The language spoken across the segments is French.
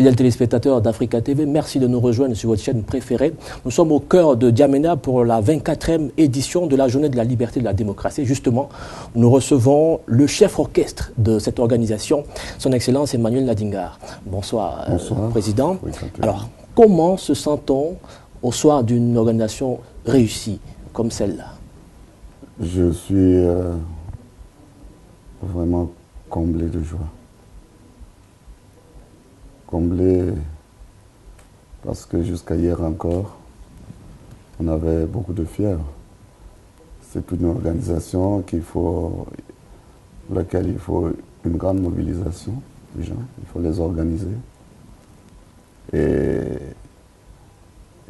Fidèles téléspectateurs d'Africa TV, merci de nous rejoindre sur votre chaîne préférée. Nous sommes au cœur de N'Djamena pour la 24e édition de la Journée de la liberté et de la démocratie. Justement, nous recevons le chef orchestre de cette organisation, son Excellence Emmanuel Nadingar. Bonsoir, Bonsoir. Président. Oui, alors, comment se sent-on au soir d'une organisation réussie comme celle-là? Je suis vraiment comblé de joie. Comblé parce que jusqu'à hier encore, on avait beaucoup de fièvre. C'est une organisation pour laquelle il faut une grande mobilisation des gens, il faut les organiser. Et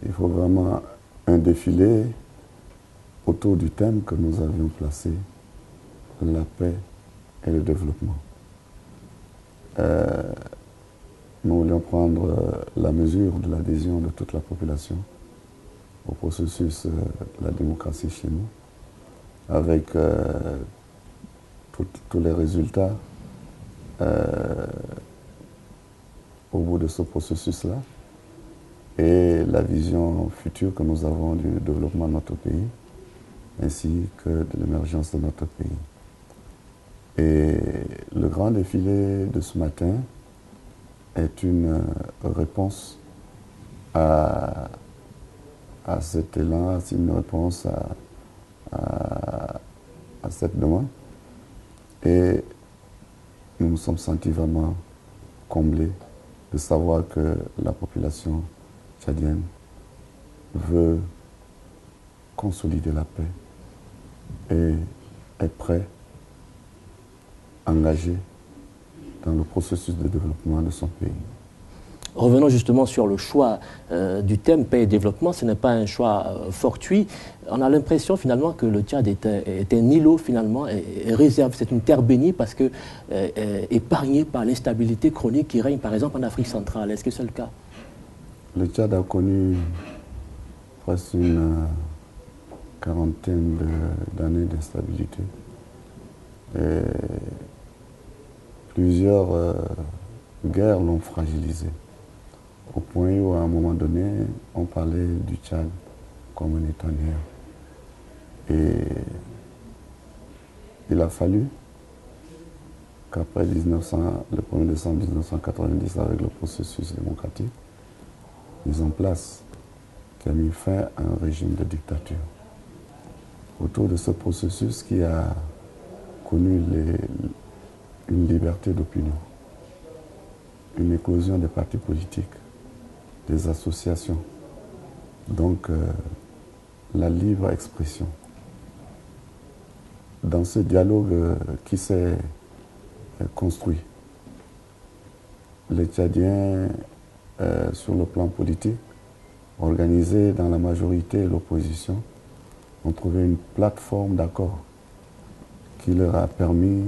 il faut vraiment un défilé autour du thème que nous avions placé, la paix et le développement. Nous voulions prendre la mesure de l'adhésion de toute la population au processus de la démocratie chez nous, avec tous les résultats au bout de ce processus-là et la vision future que nous avons du développement de notre pays, ainsi que de l'émergence de notre pays. Et le grand défilé de ce matin est une réponse à cet élan, c'est une réponse à cette demande. Et nous nous sommes sentis vraiment comblés de savoir que la population tchadienne veut consolider la paix et est prête, engagée dans le processus de développement de son pays. Revenons justement sur le choix du thème paix et développement. Ce n'est pas un choix fortuit. On a l'impression finalement que le Tchad est un îlot finalement, et réserve, c'est une terre bénie parce que épargnée par l'instabilité chronique qui règne par exemple en Afrique centrale. Est-ce que c'est le cas? Le Tchad a connu presque une quarantaine d'années d'instabilité. Plusieurs guerres l'ont fragilisé, au point où à un moment donné, on parlait du Tchad comme un État néant. Et il a fallu qu'après le 1er décembre 1990, avec le processus démocratique mis en place, qui a mis fin à un régime de dictature. Autour de ce processus qui a connu une liberté d'opinion, une éclosion des partis politiques, des associations, donc la libre expression. Dans ce dialogue qui s'est construit, les Tchadiens, sur le plan politique, organisés dans la majorité et l'opposition, ont trouvé une plateforme d'accord qui leur a permis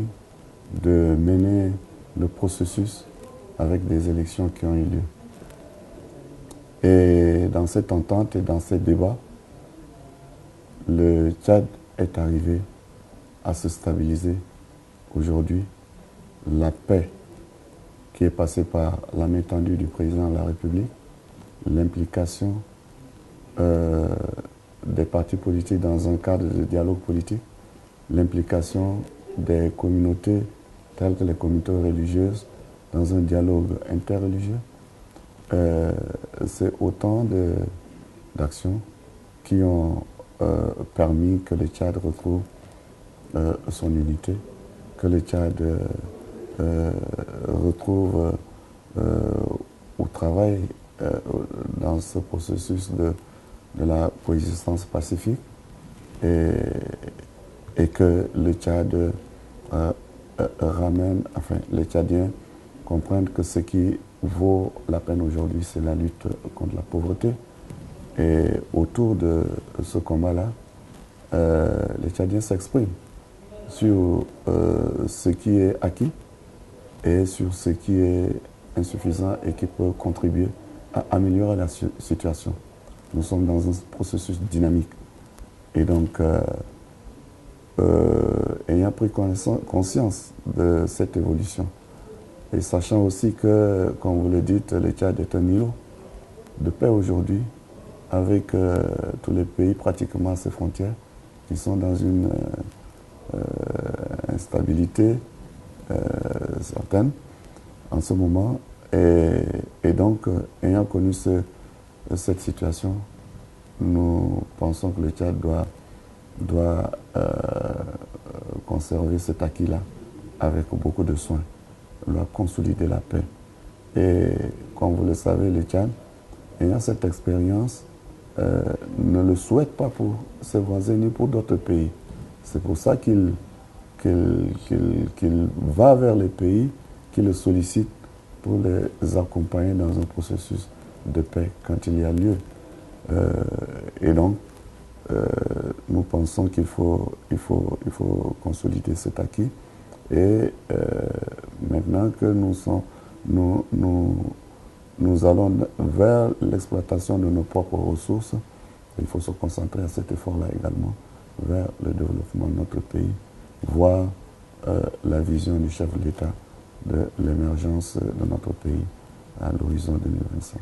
de mener le processus avec des élections qui ont eu lieu. Et dans cette entente et dans ces débats, le Tchad est arrivé à se stabiliser. Aujourd'hui, la paix qui est passée par la main tendue du président de la République, l'implication des partis politiques dans un cadre de dialogue politique, l'implication des communautés telles que les communautés religieuses dans un dialogue interreligieux, c'est autant d'actions qui ont permis que le Tchad retrouve son unité, que le Tchad retrouve au travail dans ce processus de la coexistence pacifique et que le Tchad ramène, enfin les Tchadiens comprennent que ce qui vaut la peine aujourd'hui, c'est la lutte contre la pauvreté. Et autour de ce combat-là, les Tchadiens s'expriment sur ce qui est acquis et sur ce qui est insuffisant et qui peut contribuer à améliorer la situation. Nous sommes dans un processus dynamique. Et donc, ayant pris conscience de cette évolution Et sachant aussi que, comme vous le dites, le Tchad est un îlot de paix aujourd'hui, avec tous les pays pratiquement à ses frontières, qui sont dans une instabilité certaine en ce moment. Et donc, ayant connu cette situation, nous pensons que le Tchad doit conserver cet acquis-là avec beaucoup de soin, doit consolider la paix. Et comme vous le savez, le Tchad, ayant cette expérience, ne le souhaite pas pour ses voisins ni pour d'autres pays. C'est pour ça qu'il va vers les pays qui le sollicitent pour les accompagner dans un processus de paix quand il y a lieu. Et donc, nous pensons qu'il faut consolider cet acquis. Et maintenant que nous allons vers l'exploitation de nos propres ressources, il faut se concentrer à cet effort-là également vers le développement de notre pays, voir la vision du chef de l'État de l'émergence de notre pays à l'horizon 2025.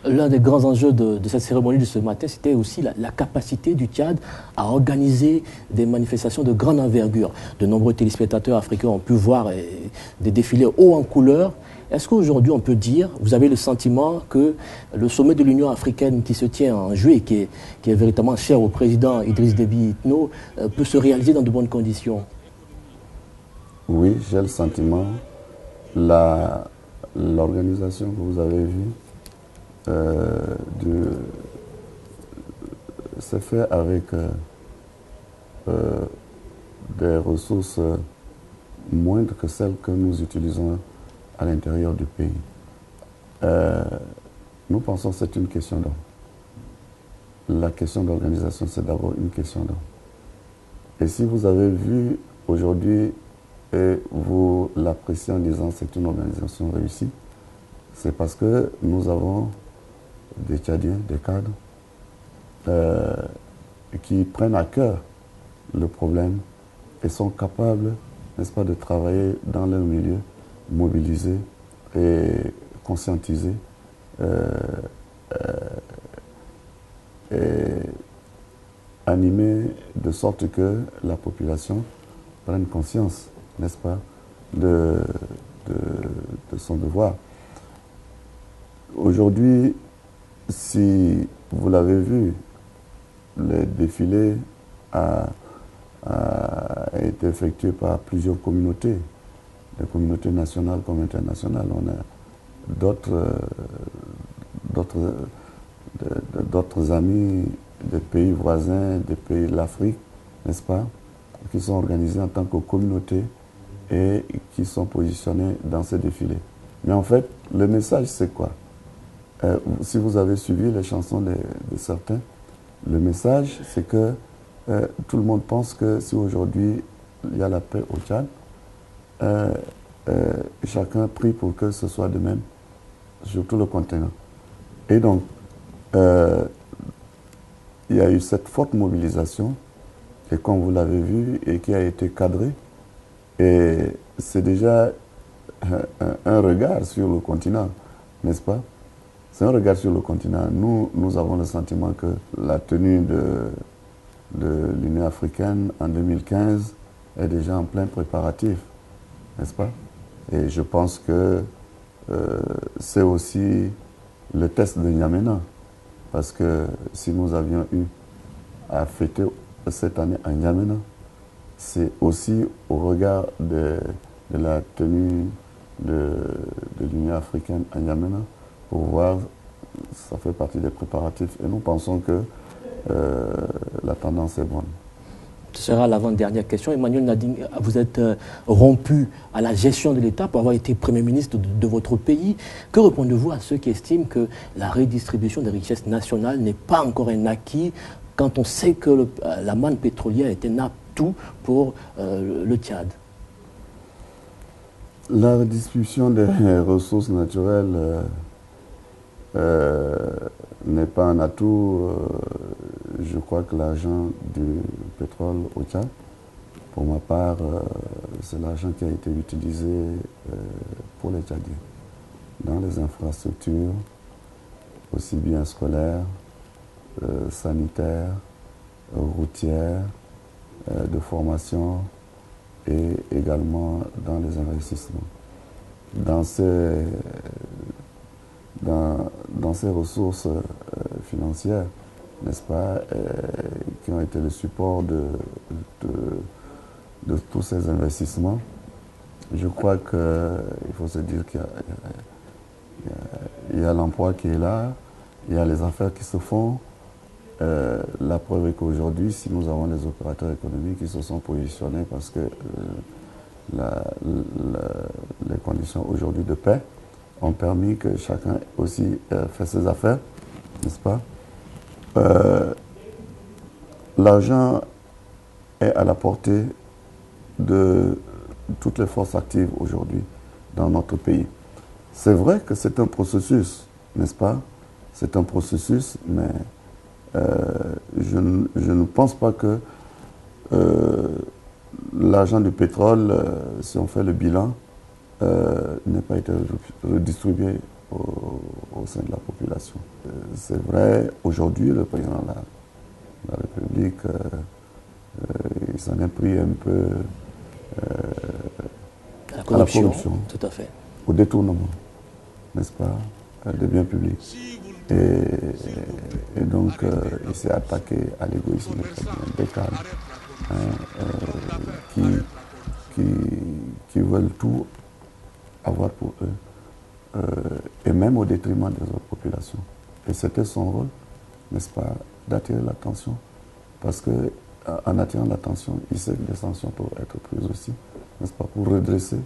L'un des grands enjeux de cette cérémonie de ce matin, c'était aussi la capacité du Tchad à organiser des manifestations de grande envergure. De nombreux téléspectateurs africains ont pu voir des défilés hauts en couleur. Est-ce qu'aujourd'hui on peut dire, vous avez le sentiment que le sommet de l'Union africaine qui se tient en juillet, qui est véritablement cher au président Idriss Déby Itno, peut se réaliser dans de bonnes conditions? Oui, j'ai le sentiment. L'organisation que vous avez vue c'est fait avec des ressources moindres que celles que nous utilisons à l'intérieur du pays. Nous pensons que c'est une question d'homme. La question d'organisation, c'est d'abord une question d'homme. Et si vous avez vu aujourd'hui, et vous l'appréciez en disant que c'est une organisation réussie, c'est parce que nous avons des Tchadiens, des cadres, qui prennent à cœur le problème et sont capables, n'est-ce pas, de travailler dans leur milieu, mobiliser et conscientiser et animer de sorte que la population prenne conscience, n'est-ce pas, de son devoir. Aujourd'hui, si vous l'avez vu, le défilé a été effectué par plusieurs communautés, des communautés nationales comme internationales. On a d'autres amis des pays voisins, des pays de l'Afrique, n'est-ce pas, qui sont organisés en tant que communauté et qui sont positionnés dans ces défilés. Mais en fait, le message, c'est quoi? Si vous avez suivi les chansons de certains, le message, c'est que tout le monde pense que si aujourd'hui il y a la paix au Tchad, chacun prie pour que ce soit de même sur tout le continent. Et donc, il y a eu cette forte mobilisation, et comme vous l'avez vu, et qui a été cadrée, et c'est déjà un regard sur le continent, n'est-ce pas? C'est un regard sur le continent. Nous avons le sentiment que la tenue de l'Union africaine en 2015 est déjà en plein préparatif, n'est-ce pas? Et je pense que c'est aussi le test de N'Djamena. Parce que si nous avions eu à fêter cette année à N'Djamena, c'est aussi au regard de la tenue de l'Union africaine à N'Djamena, pour voir, ça fait partie des préparatifs. Et nous pensons que la tendance est bonne. Ce sera l'avant-dernière question. Emmanuel Nading, vous êtes rompu à la gestion de l'État pour avoir été Premier ministre de votre pays. Que répondez-vous à ceux qui estiment que la redistribution des richesses nationales n'est pas encore un acquis quand on sait que la manne pétrolière est un atout pour le Tchad? La redistribution des ressources naturelles n'est pas un atout. Je crois que l'argent du pétrole au Tchad, pour ma part, c'est l'argent qui a été utilisé pour les Tchadiens, dans les infrastructures, aussi bien scolaires, sanitaires, routières, de formation et également dans les investissements. Dans ces ressources financières, n'est-ce pas, qui ont été le support de tous ces investissements, je crois qu'il faut se dire qu'il y a l'emploi qui est là, il y a les affaires qui se font. La preuve est qu'aujourd'hui, si nous avons des opérateurs économiques qui se sont positionnés parce que les conditions aujourd'hui de paix ont permis que chacun aussi fait ses affaires, n'est-ce pas? L'argent est à la portée de toutes les forces actives aujourd'hui dans notre pays. C'est vrai que c'est un processus, n'est-ce pas? C'est un processus, mais je ne pense pas que l'argent du pétrole, si on fait le bilan, n'ait pas été redistribué au sein de la population. C'est vrai, aujourd'hui, le président de la République, il s'en est pris un peu à la corruption, tout à fait, au détournement, n'est-ce pas, des biens publics. Et donc, il s'est attaqué à l'égoïsme des cadres qui veulent tout avoir pour eux, et même au détriment des autres populations. Et c'était son rôle, n'est-ce pas, d'attirer l'attention, parce qu'en attirant l'attention, il sait que des sanctions peuvent être prises aussi, n'est-ce pas, pour redresser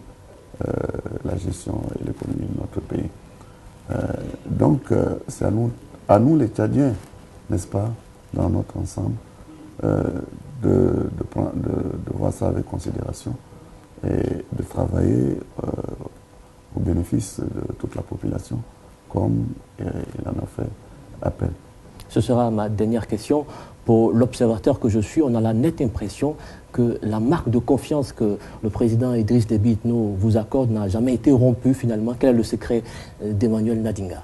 la gestion et l'économie de notre pays. Donc, c'est à nous les Tchadiens, n'est-ce pas, dans notre ensemble, de voir ça avec considération et de travailler au bénéfice de toute la population, comme il en a fait appel. Ce sera ma dernière question. Pour l'observateur que je suis, on a la nette impression que la marque de confiance que le président Idriss Déby Itno vous accorde n'a jamais été rompue finalement. Quel est le secret d'Emmanuel Nadinga?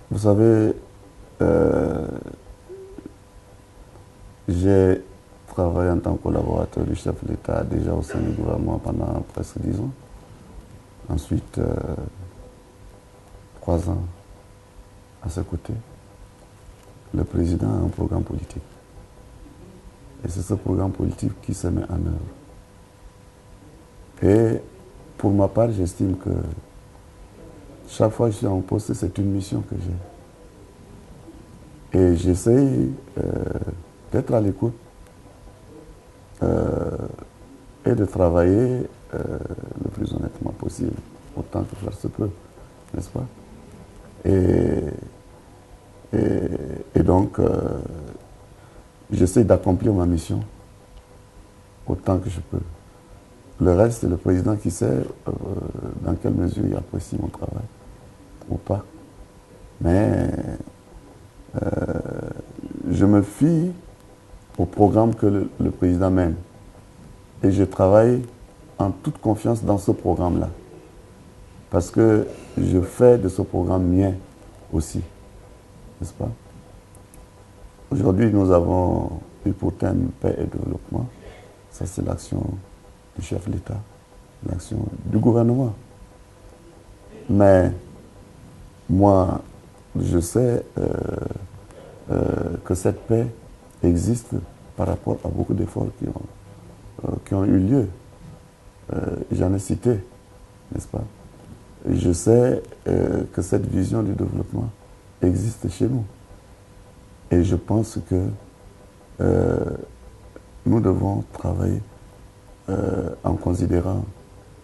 Vous savez, j'ai travaillé en tant que collaborateur du chef de l'État déjà au sein du gouvernement pendant presque 10 ans. Ensuite, 3 ans à ses côtés. Le président a un programme politique. Et c'est ce programme politique qui se met en œuvre. Et pour ma part, j'estime que chaque fois que je suis en poste, c'est une mission que j'ai. Et j'essaye d'être à l'écoute et de travailler le plus honnêtement possible, autant que faire se peut, n'est-ce pas? Et donc, j'essaie d'accomplir ma mission autant que je peux. Le reste, c'est le président qui sait dans quelle mesure il apprécie mon travail ou pas. Mais je me fie au programme que le président mène. Et je travaille en toute confiance dans ce programme-là. Parce que je fais de ce programme mien aussi. N'est-ce pas? Aujourd'hui, nous avons eu pour thème paix et développement. Ça, c'est l'action du chef de l'État, l'action du gouvernement. Mais moi, je sais que cette paix existe par rapport à beaucoup d'efforts qui ont eu lieu. J'en ai cité, n'est-ce pas? Je sais que cette vision du développement existe chez nous. Et je pense que nous devons travailler en considérant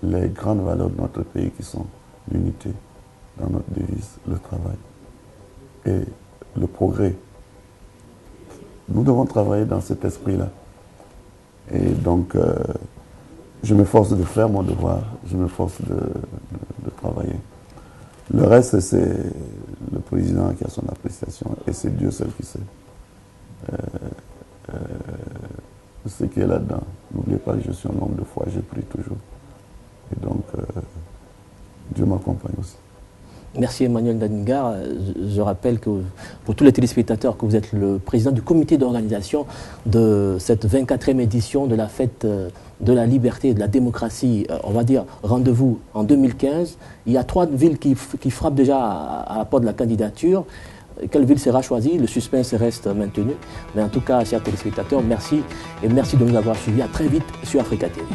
les grandes valeurs de notre pays qui sont l'unité, dans notre devise, le travail et le progrès. Nous devons travailler dans cet esprit-là. Et donc, je m'efforce de faire mon devoir, je m'efforce de travailler. Le reste, c'est le président qui a son appréciation et c'est Dieu seul qui sait ce qui est là-dedans. Nous n'oubliez pas que je suis un homme de foi, je prie toujours. Et donc, Dieu m'accompagne aussi. Merci Emmanuel Daningar. Je rappelle que pour tous les téléspectateurs que vous êtes le président du comité d'organisation de cette 24e édition de la fête de la liberté et de la démocratie, on va dire rendez-vous en 2015. Il y a 3 villes qui frappent déjà à la porte de la candidature. Quelle ville sera choisie? Le suspense reste maintenu. Mais en tout cas, chers téléspectateurs, merci et merci de nous avoir suivis. À très vite sur Africa TV.